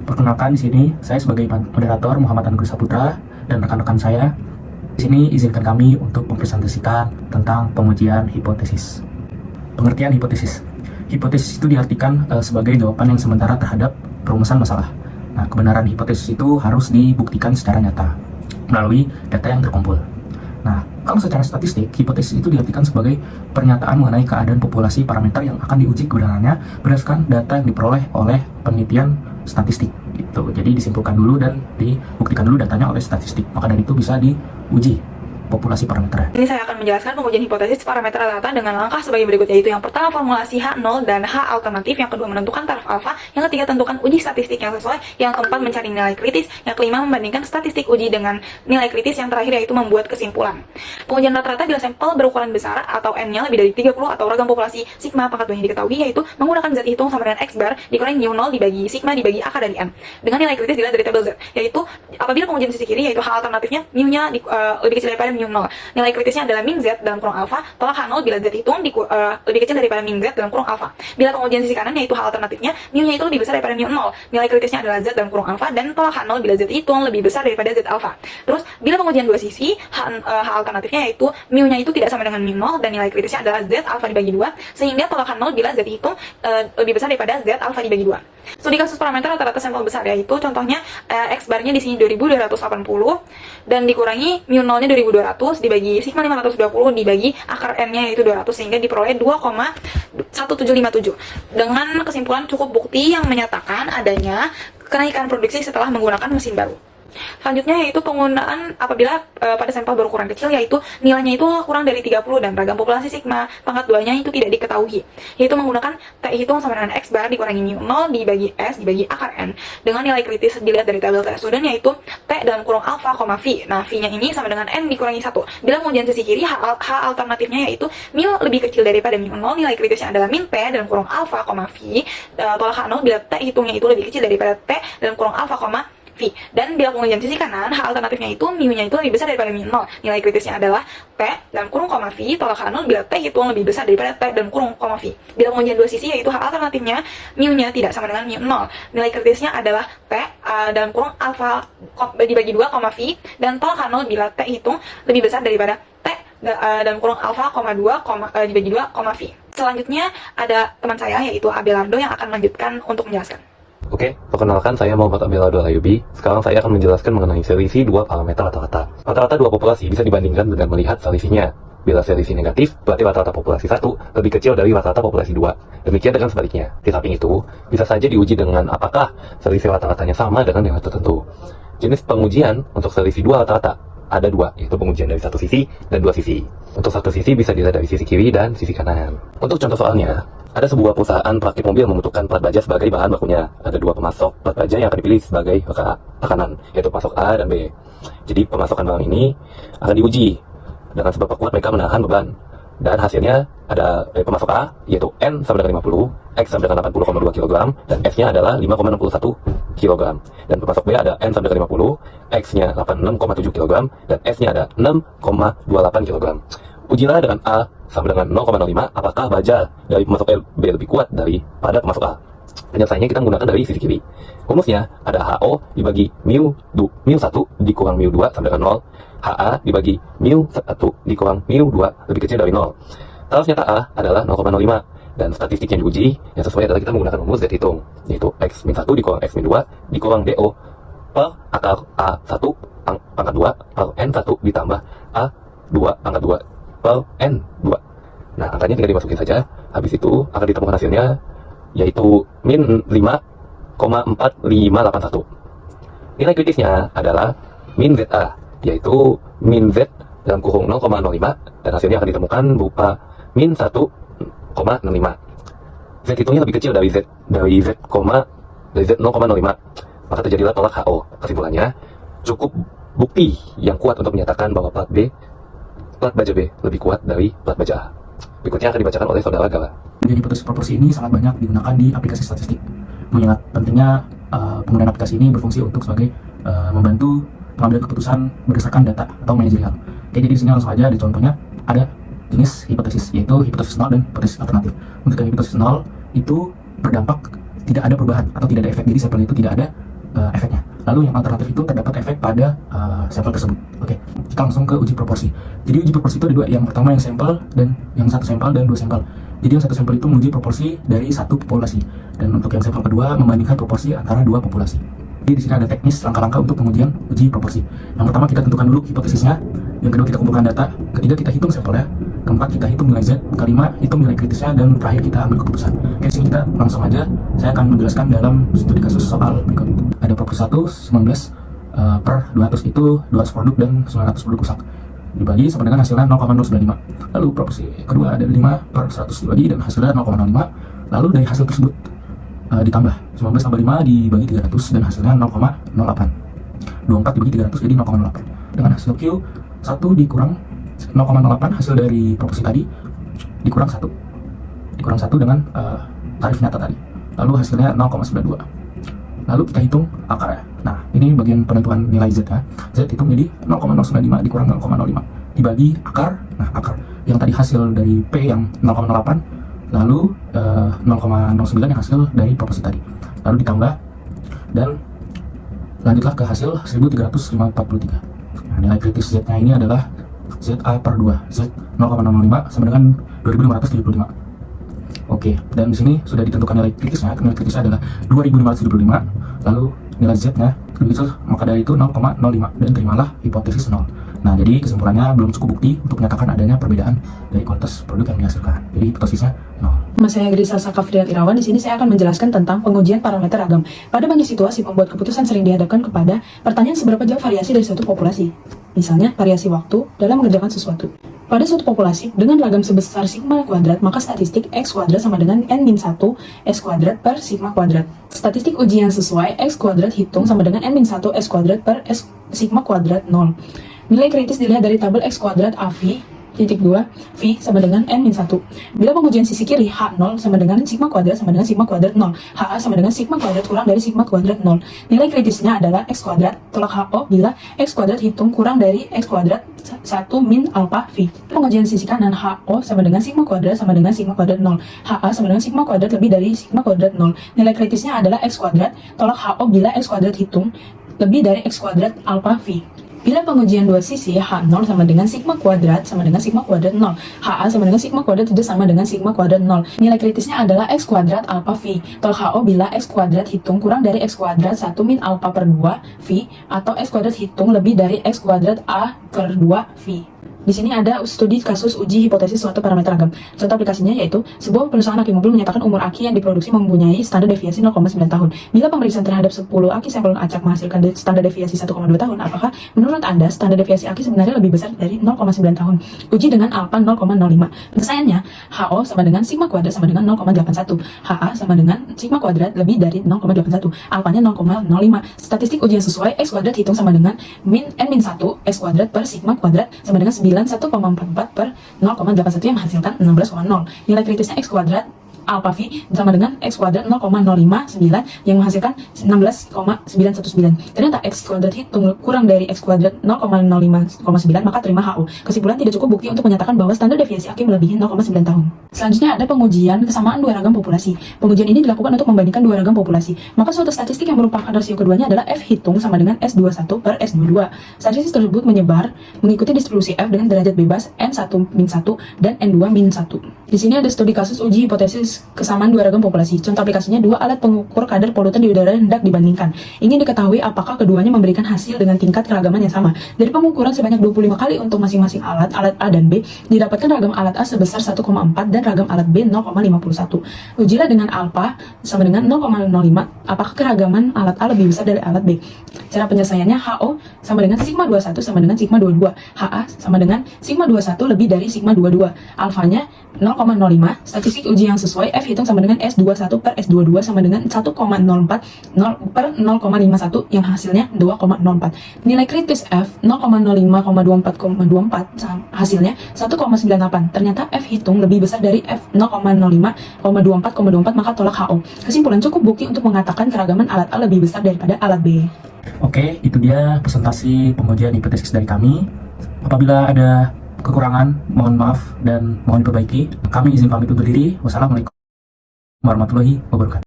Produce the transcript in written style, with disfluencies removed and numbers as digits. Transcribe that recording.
Perkenalkan, di sini saya sebagai moderator Muhammad Anugrah Saputra dan rekan-rekan saya. Di sini izinkan kami untuk mempresentasikan tentang pengujian hipotesis. Pengertian hipotesis. Hipotesis itu diartikan sebagai jawaban yang sementara terhadap perumusan masalah. Nah, kebenaran hipotesis itu harus dibuktikan secara nyata melalui data yang terkumpul. Nah, kalau secara statistik, hipotesis itu diartikan sebagai pernyataan mengenai keadaan populasi parameter yang akan diuji kebenarannya berdasarkan data yang diperoleh oleh penelitian statistik. Gitu. Jadi disimpulkan dulu dan dibuktikan dulu datanya oleh statistik. Maka dari itu bisa diuji populasi parameter. Ini saya akan menjelaskan pengujian hipotesis parameter rata dengan langkah sebagai berikut, yaitu yang pertama formulasi H0 dan H alternatif, yang kedua menentukan taraf alfa, yang ketiga tentukan uji statistik yang sesuai, yang keempat mencari nilai kritis, yang kelima membandingkan statistik uji dengan nilai kritis, yang terakhir yaitu membuat kesimpulan. Pengujian rata-rata bila sampel berukuran besar atau N-nya lebih dari 30 atau ragam populasi sigma pangkat 2 yang diketahui, yaitu menggunakan Z hitung sama dengan X bar dikurangi mu0 dibagi sigma dibagi akar dari N dengan nilai kritis dilihat dari tabel Z, yaitu apabila pengujian sisi kiri yaitu H alternatifnya mu-nya lebih kecil daripada mu0. Nilai kritisnya adalah min Z dalam kurung alfa, tolak H0 bila Z hitung lebih kecil daripada min Z dalam kurung alfa. Bila pengujian sisi kanan yaitu H alternatifnya mu-nya itu lebih besar daripada mu0. Nilai kritisnya adalah Z dalam kurung alfa dan tolak H0 bila Z hitung lebih besar daripada Z alfa. Terus bila pengujian dua sisi, H alternatifnya yaitu mu-nya itu tidak sama dengan mu0 dan nilai kritisnya adalah Z alfa dibagi 2, sehingga tolak H0 bila Z hitung lebih besar daripada Z alfa dibagi 2. Studi kasus parameter rata-rata sampel besar yaitu contohnya X barnya di sini 2280 dan dikurangi mu0-nya 2200 dibagi sigma 520 dibagi akar N-nya yaitu 200, sehingga diperoleh 2,1757 dengan kesimpulan cukup bukti yang menyatakan adanya kenaikan produksi setelah menggunakan mesin baru. Selanjutnya yaitu penggunaan apabila pada sampel berukuran kecil, yaitu nilainya itu kurang dari 30 dan ragam populasi sigma pangkat 2-nya itu tidak diketahui, yaitu menggunakan T hitung sama dengan X bar dikurangi mu0 dibagi S dibagi akar N dengan nilai kritis dilihat dari tabel T student, yaitu T dalam kurung alfa, V. Nah, V-nya ini sama dengan N dikurangi 1. Bila pengujian sisi kiri, H alternatifnya yaitu mu lebih kecil daripada mu0, nilai kritisnya adalah min P dalam kurung alfa, V, tolak H0 bila T hitungnya itu lebih kecil daripada T dalam kurung alfa, V. Dan bila pengujian sisi kanan, H alternatifnya itu mu-nya itu lebih besar daripada mu0. Nilai kritisnya adalah P dalam kurung V tolak H0 bila T hitung lebih besar daripada T dalam kurung V. Bila pengujian dua sisi yaitu H alternatifnya mu-nya tidak sama dengan mu0. Nilai kritisnya adalah P dalam kurung alfa dibagi 2, V dan tolak H0 bila T hitung lebih besar daripada T dalam kurung alfa, 2 dibagi 2, V. Selanjutnya ada teman saya yaitu Abelardo yang akan melanjutkan untuk menjelaskan. Oke, perkenalkan saya Muhammad Abelardo Layubi. Sekarang saya akan menjelaskan mengenai selisih dua parameter rata-rata. Rata-rata dua populasi bisa dibandingkan dengan melihat selisihnya. Bila selisih negatif, berarti rata-rata populasi 1 lebih kecil dari rata-rata populasi 2. Demikian dengan sebaliknya. Di samping itu, bisa saja diuji dengan apakah selisih rata-ratanya sama dengan nilai tertentu. Jenis pengujian untuk selisih dua rata-rata ada dua, yaitu pengujian dari satu sisi dan dua sisi. Untuk satu sisi bisa dilihat dari sisi kiri dan sisi kanan. Untuk contoh soalnya, ada sebuah perusahaan perakit mobil membutuhkan plat baja sebagai bahan bakunya. Ada dua pemasok plat baja yang akan dipilih sebagai tekanan, yaitu pemasok A dan B. Jadi pemasokan barang ini akan diuji dengan seberapa kuat mereka menahan beban. Dan hasilnya ada pemasok A, yaitu N sama dengan 50, X sama dengan 80,2 kg, dan S-nya adalah 5,61 kg. Dan pemasok B ada N sama dengan 50, X-nya 86,7 kg, dan S-nya ada 6,28 kg. Ujilah dengan A sama dengan 0,05, apakah baja dari pemasok B lebih kuat daripada pemasok A. Penyelesaiannya kita menggunakan dari sisi kiri. Rumusnya ada HO dibagi mu1 dikurang mu2 sama dengan 0, HA dibagi mu1 dikurang mu2 lebih kecil dari 0. Taraf nyata A adalah 0,05 dan statistik yang diuji yang sesuai adalah kita menggunakan rumus Z hitung, yaitu X-1 dikurang X-2 dikurang DO per akar A1 pangkat 2 per N1 ditambah A2 pangkat 2 per N2. Nah, angkanya tinggal dimasukin saja. Habis itu akan ditemukan hasilnya, yaitu min 5,4581. Nilai kritisnya adalah min ZA, yaitu min Z dalam kurung 0,05, dan hasilnya akan ditemukan berupa min 1,65. Z hitungnya lebih kecil dari Z 0,05, maka terjadilah tolak HO. Kesimpulannya, cukup bukti yang kuat untuk menyatakan bahwa plat baja B lebih kuat dari plat baja A. Berikutnya akan dibacakan oleh saudara Gala. Jadi hipotesis proporsi ini sangat banyak digunakan di aplikasi statistik. Mengingat pentingnya penggunaan aplikasi ini berfungsi untuk sebagai membantu pengambilan keputusan berdasarkan data atau manajerial. Oke, jadi di sini langsung aja di contohnya ada jenis hipotesis, yaitu hipotesis 0 dan hipotesis alternatif. Untuk yang hipotesis 0 itu berdampak tidak ada perubahan atau tidak ada efek, jadi sampel itu tidak ada efeknya. Lalu yang alternatif itu terdapat efek pada sampel tersebut. Oke, kita langsung ke uji proporsi. Jadi uji proporsi itu ada dua, yang pertama yang sampel dan yang satu sampel dan dua sampel. Jadi yang satu sampel itu menguji proporsi dari satu populasi, dan untuk yang sampel kedua membandingkan proporsi antara dua populasi. Jadi di sini ada teknis langkah-langkah untuk pengujian uji proporsi. Yang pertama kita tentukan dulu hipotesisnya, yang kedua kita kumpulkan data, ketiga kita hitung sampelnya, keempat kita hitung nilai Z, kelima hitung nilai kritisnya, dan terakhir kita ambil keputusan. Oke, sini kita langsung aja, saya akan menjelaskan dalam studi kasus soal berikut. Ada proporsi 1, 19 per 200 itu 200 produk dan 900 produk rusak, dibagi sama dengan hasilnya 0,095. Lalu proporsi kedua ada 5 per 100 dibagi dan hasilnya 0,05. Lalu dari hasil tersebut ditambah 19 tambah 5 dibagi 300 dan hasilnya 0,08. 24 dibagi 300 jadi 0,08. Dengan hasil Q 1 dikurang 0,08 hasil dari proporsi tadi dikurang 1 dengan tarif nyata tadi, lalu hasilnya 0,92. Lalu kita hitung akarnya. Nah, ini bagian penentuan nilai Z ya. Z hitung jadi 0,095 dikurang 0,05 dibagi akar. Nah, akar yang tadi hasil dari P yang 0,08, lalu 0,09 yang hasil dari proporsi tadi, lalu ditambah dan lanjutlah ke hasil 1343. Nah, nilai kritis Z nya ini adalah ZA per 2, Z 0,005 sama dengan 2575. Oke, dan di sini sudah ditentukan nilai kritisnya. Nilai kritisnya adalah 2575, lalu nilai Z-nya lebih kecil maka dari itu 0,05, dan terimalah hipotesis 0. Nah, jadi kesimpulannya belum cukup bukti untuk menyatakan adanya perbedaan dari kualitas produk yang dihasilkan. Jadi hipotesisnya 0. Nama saya Grisa Sakafriat Irawan. Di sini saya akan menjelaskan tentang pengujian parameter ragam. Pada banyak situasi, pembuat keputusan sering dihadapkan kepada pertanyaan seberapa jauh variasi dari suatu populasi. Misalnya, variasi waktu dalam mengerjakan sesuatu. Pada suatu populasi dengan ragam sebesar sigma kuadrat, maka statistik X kuadrat sama dengan N-1 S kuadrat per sigma kuadrat. Statistik uji yang sesuai X kuadrat hitung sama dengan N-1 S kuadrat per S sigma kuadrat 0. Nilai kritis dilihat dari tabel X kuadrat AV titik 2 V sama dengan N-1. Bila pengujian sisi kiri H0 sama dengan sigma kuadrat sama dengan sigma kuadrat 0, HA sama dengan sigma kuadrat kurang dari sigma kuadrat 0. Nilai kritisnya adalah X kuadrat tolak HO bila X kuadrat hitung kurang dari X kuadrat 1 min alpha V. Pengujian sisi kanan HO sama dengan sigma kuadrat sama dengan sigma kuadrat 0, HA sama dengan sigma kuadrat lebih dari sigma kuadrat 0. Nilai kritisnya adalah X kuadrat tolak HO bila X kuadrat hitung lebih dari X kuadrat alpha V. Bila pengujian dua sisi H0 sama dengan sigma kuadrat sama dengan sigma kuadrat 0, HA sama dengan sigma kuadrat tidak sama dengan sigma kuadrat 0. Nilai kritisnya adalah X kuadrat alpha V tolak HO bila X kuadrat hitung kurang dari X kuadrat 1 min alpha per 2 V atau X kuadrat hitung lebih dari X kuadrat A per 2 V. Di sini ada studi kasus uji hipotesis suatu parameter ragam. Contoh aplikasinya yaitu sebuah perusahaan aki mobil menyatakan umur aki yang diproduksi mempunyai standar deviasi 0,9 tahun. Bila pemeriksaan terhadap 10 aki sampel acak menghasilkan standar deviasi 1,2 tahun, apakah menurut Anda standar deviasi aki sebenarnya lebih besar dari 0,9 tahun? Uji dengan alpha 0,05. Penyelesaiannya, HO sama dengan sigma kuadrat sama dengan 0,81. HA sama dengan sigma kuadrat lebih dari 0,81. Alpanya 0,05. Statistik uji yang sesuai X kuadrat hitung sama dengan N-1 S kuadrat per sigma kuadrat sama dengan 1,44 per 0,81 yang menghasilkan 16,0. Nilai kritisnya X kuadrat alpha V sama dengan X kuadrat 0,059 yang menghasilkan 16,919. Ternyata X kuadrat hitung kurang dari X kuadrat 0,059 maka terima HO. Kesimpulan tidak cukup bukti untuk menyatakan bahwa standar deviasi aki melebihi 0,9 tahun. Selanjutnya ada pengujian kesamaan dua ragam populasi. Pengujian ini dilakukan untuk membandingkan dua ragam populasi. Maka suatu statistik yang merupakan rasio keduanya adalah F hitung sama dengan S21 per S22. Statistik tersebut menyebar mengikuti distribusi F dengan derajat bebas N1-1 dan N2-1. Di sini ada studi kasus uji hipotesis kesamaan dua ragam populasi. Contoh aplikasinya, dua alat pengukur kadar polutan di udara hendak dibandingkan. Ingin diketahui apakah keduanya memberikan hasil dengan tingkat keragaman yang sama. Dari pengukuran sebanyak 25 kali untuk masing-masing alat A dan B, didapatkan ragam alat A sebesar 1,4 dan ragam alat B 0,51. Ujilah dengan alpha sama dengan 0,05, apakah keragaman alat A lebih besar dari alat B. Cara penyelesaiannya, HO sama dengan sigma 21 sama dengan sigma 22. HA sama dengan sigma 21 lebih dari sigma 22. Alfanya 0,05. Statistik uji yang sesuai F hitung sama dengan S21 per S22 sama dengan 1,04 per 0,51 yang hasilnya 2,04. Nilai kritis F 0,05,24,24 hasilnya 1,98. Ternyata F hitung lebih besar dari F 0,05,24,24 maka tolak HO. Kesimpulan, cukup bukti untuk mengatakan keragaman alat A lebih besar daripada alat B. Oke, itu dia presentasi pengujian hipotesis dari kami. Apabila ada kekurangan, mohon maaf dan mohon diperbaiki. Kami izin pamit undur diri. Wassalamualaikum warahmatullahi wabarakatuh.